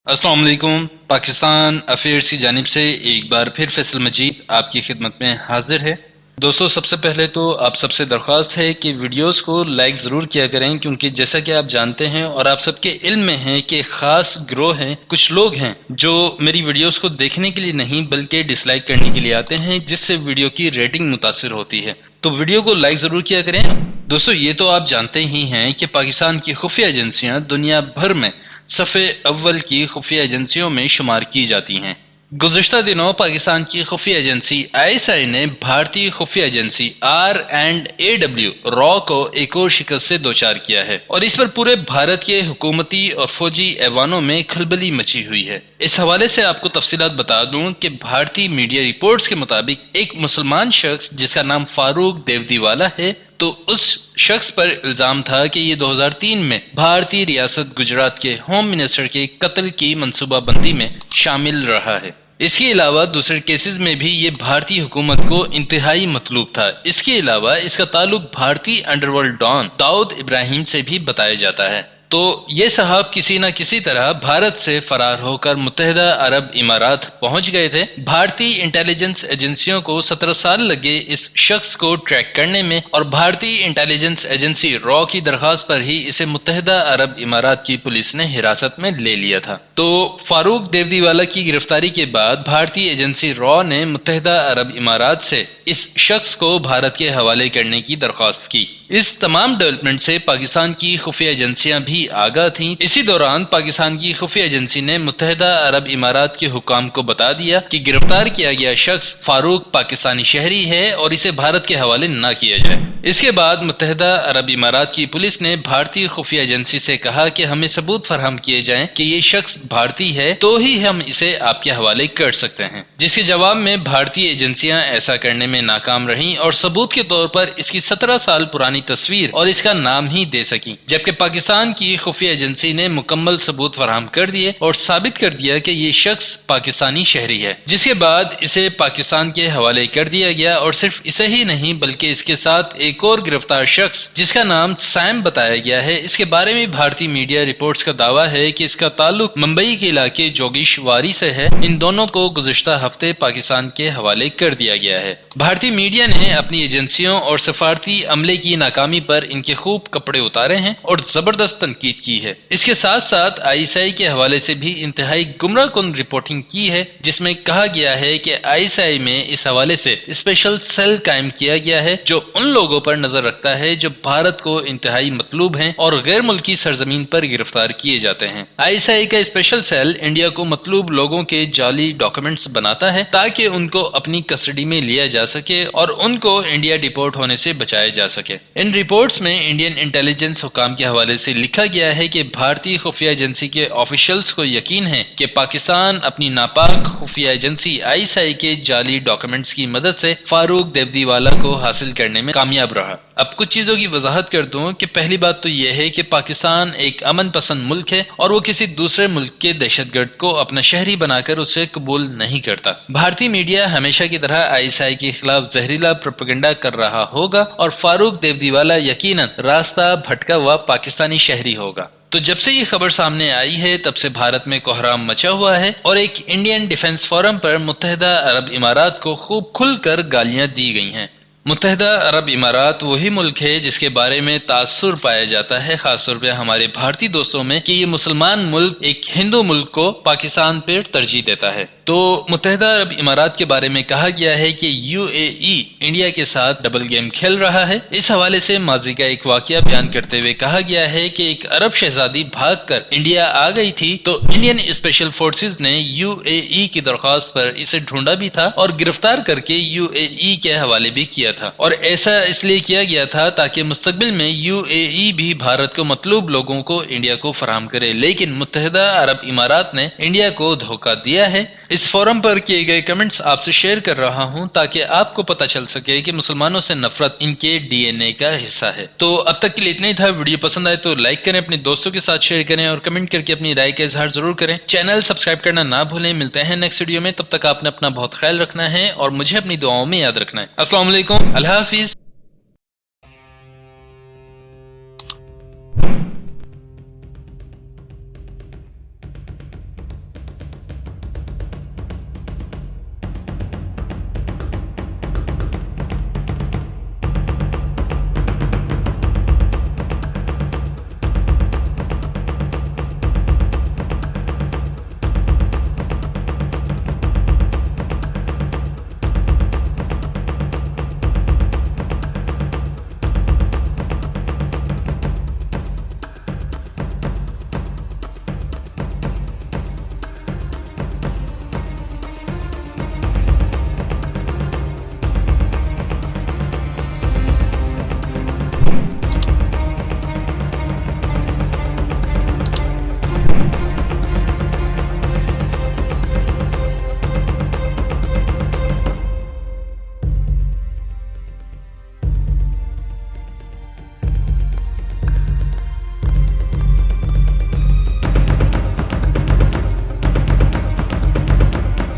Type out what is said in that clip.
السلام علیکم۔ پاکستان افیئرس کی جانب سے ایک بار پھر فیصل مجید آپ کی خدمت میں حاضر ہے۔ دوستو، سب سے پہلے تو آپ سب سے درخواست ہے کہ ویڈیوز کو لائک ضرور کیا کریں، کیونکہ جیسا کہ آپ جانتے ہیں اور آپ سب کے علم میں ہیں کہ خاص گروہ ہیں، کچھ لوگ ہیں جو میری ویڈیوز کو دیکھنے کے لیے نہیں بلکہ ڈس لائک کرنے کے لیے آتے ہیں، جس سے ویڈیو کی ریٹنگ متاثر ہوتی ہے۔ تو ویڈیو کو لائک ضرور کیا کریں۔ دوستو، یہ تو آپ جانتے ہی ہیں کہ پاکستان کی خفیہ ایجنسیاں دنیا بھر میں صفحے اول کی خفیہ ایجنسیوں میں شمار کی جاتی ہیں۔ گزشتہ دنوں پاکستان کی خفیہ ایجنسی ISI نے بھارتی خفیہ ایجنسی R&AW را کو ایک اور شکست سے دوچار کیا ہے، اور اس پر پورے بھارت کے حکومتی اور فوجی ایوانوں میں کھلبلی مچی ہوئی ہے۔ اس حوالے سے آپ کو تفصیلات بتا دوں کہ بھارتی میڈیا رپورٹس کے مطابق ایک مسلمان شخص جس کا نام فاروق دیودیوالا ہے، تو اس شخص پر الزام تھا کہ یہ 2003 میں بھارتی ریاست گجرات کے ہوم منسٹر کے قتل کی منصوبہ بندی میں شامل رہا ہے۔ اس کے علاوہ دوسرے کیسز میں بھی یہ بھارتی حکومت کو انتہائی مطلوب تھا۔ اس کے علاوہ اس کا تعلق بھارتی انڈر ورلڈ ڈان داؤد ابراہیم سے بھی بتایا جاتا ہے۔ تو یہ صاحب کسی نہ کسی طرح بھارت سے فرار ہو کر متحدہ عرب امارات پہنچ گئے تھے۔ بھارتی انٹیلیجنس ایجنسیوں کو 17 سال لگے اس شخص کو ٹریک کرنے میں، اور بھارتی انٹیلیجنس ایجنسی را کی درخواست پر ہی اسے متحدہ عرب امارات کی پولیس نے حراست میں لے لیا تھا۔ تو فاروق دیودیوالا کی گرفتاری کے بعد بھارتی ایجنسی را نے متحدہ عرب امارات سے اس شخص کو بھارت کے حوالے کرنے کی درخواست کی۔ اس تمام ڈیولپمنٹ سے پاکستان کی خفیہ ایجنسیاں بھی آگاہ تھیں۔ اسی دوران پاکستان کی خفیہ ایجنسی نے متحدہ عرب امارات کے حکام کو بتا دیا کہ گرفتار کیا گیا شخص فاروق پاکستانی شہری ہے اور اسے بھارت کے حوالے نہ کیا جائے۔ اس کے بعد متحدہ عرب امارات کی پولیس نے بھارتی خفیہ ایجنسی سے کہا کہ ہمیں ثبوت فراہم کیے جائیں کہ یہ شخص بھارتی ہے، تو ہی ہم اسے آپ کے حوالے کر سکتے ہیں، جس کے جواب میں بھارتی ایجنسیاں ایسا کرنے میں ناکام رہیں اور ثبوت کے طور پر اس کی 17 سال پرانی تصویر اور اس کا نام ہی دے سکیں، جبکہ پاکستان کی خفیہ ایجنسی نے مکمل ثبوت فراہم کر دیے اور ثابت کر دیا کہ یہ شخص پاکستانی شہری ہے، جس کے بعد اسے پاکستان کے حوالے کر دیا گیا۔ اور صرف اسے ہی نہیں بلکہ اس کے ساتھ ایک اور گرفتار شخص جس کا نام سیم بتایا گیا ہے، اس کے بارے میں بھارتی میڈیا رپورٹس کا دعویٰ ہے کہ اس کا تعلق ممبئی کے علاقے جوگیشواری سے ہے۔ ان دونوں کو گزشتہ ہفتے پاکستان کے حوالے کر دیا گیا ہے۔ بھارتی میڈیا نے اپنی ایجنسیوں اور سفارتی عملے کی ناکامی پر ان کے خوب کپڑے اتارے ہیں اور زبردست تنقید کی ہے۔ اس کے ساتھ ساتھ ISI کے حوالے سے بھی انتہائی گمراہ کن رپورٹنگ کی ہے، جس میں کہا گیا ہے کہ ISI میں اس حوالے سے اسپیشل سیل قائم کیا گیا ہے جو ان لوگوں پر نظر رکھتا ہے جو بھارت کو انتہائی مطلوب ہیں اور غیر ملکی سرزمین پر گرفتار کیے جاتے ہیں۔ ISI کا اسپیشل سیل انڈیا کو مطلوب لوگوں کے جعلی ڈاکومنٹس بناتا ہے تاکہ ان کو اپنی کسٹڈی میں لیا جا سکے اور ان کو انڈیا ڈیپورٹ ہونے سے بچایا جا سکے۔ ان رپورٹس میں انڈین انٹیلیجنس حکام کے حوالے سے لکھا گیا ہے کہ بھارتی خفیہ ایجنسی کے آفیشلز کو یقین ہے کہ پاکستان اپنی ناپاک خفیہ ایجنسی ISI کے جعلی ڈاکومنٹس کی مدد سے فاروق دیودیوالا کو حاصل کرنے میں کامیاب رہا۔ اب کچھ چیزوں کی وضاحت کر دوں کہ پہلی بات تو یہ ہے کہ پاکستان ایک امن پسند ملک ہے اور وہ کسی دوسرے ملک کے دہشت گرد کو اپنا شہری بنا کر اسے قبول نہیں کرتا۔ بھارتی میڈیا ہمیشہ کی طرح ISI کے خلاف زہریلا پروپیگنڈا کر رہا ہوگا اور فاروق دیودیوالا یقیناً راستہ بھٹکا ہوا پاکستانی شہری ہوگا۔ تو جب سے یہ خبر سامنے آئی ہے تب سے بھارت میں کوہرام مچا ہوا ہے اور ایک انڈین ڈیفنس فورم پر متحدہ عرب امارات کو خوب کھل کر گالیاں دی گئی ہیں۔ متحدہ عرب امارات وہی ملک ہے جس کے بارے میں تاثر پایا جاتا ہے، خاص طور پہ ہمارے بھارتی دوستوں میں، کہ یہ مسلمان ملک ایک ہندو ملک کو پاکستان پر ترجیح دیتا ہے۔ تو متحدہ عرب امارات کے بارے میں کہا گیا ہے کہ UAE انڈیا کے ساتھ ڈبل گیم کھیل رہا ہے۔ اس حوالے سے ماضی کا ایک واقعہ بیان کرتے ہوئے کہا گیا ہے کہ ایک عرب شہزادی بھاگ کر انڈیا آ گئی تھی تو انڈین اسپیشل فورسز نے UAE کی درخواست پر اسے ڈھونڈا بھی تھا اور گرفتار کر کے UAE کے حوالے بھی کیا تھا، اور ایسا اس لیے کیا گیا تھا تاکہ مستقبل میں UAE بھی بھارت کو مطلوب لوگوں کو انڈیا کو فراہم کرے، لیکن متحدہ عرب امارات نے انڈیا کو دھوکہ دیا ہے۔ اس فورم پر کیے گئے کمنٹس آپ سے شیئر کر رہا ہوں تاکہ آپ کو پتہ چل سکے کہ مسلمانوں سے نفرت ان کے DNA کا حصہ ہے۔ تو اب تک کے لیے اتنا ہی تھا۔ ویڈیو پسند آئے تو لائک کریں، اپنے دوستوں کے ساتھ شیئر کریں اور کمنٹ کر کے اپنی رائے کا اظہار ضرور کریں۔ چینل سبسکرائب کرنا نہ بھولیں۔ ملتے ہیں نیکسٹ ویڈیو میں، تب تک آپ نے اپنا بہت خیال رکھنا ہے اور مجھے اپنی دعاؤں میں یاد رکھنا ہے۔ السلام علیکم، اللہ حافظ۔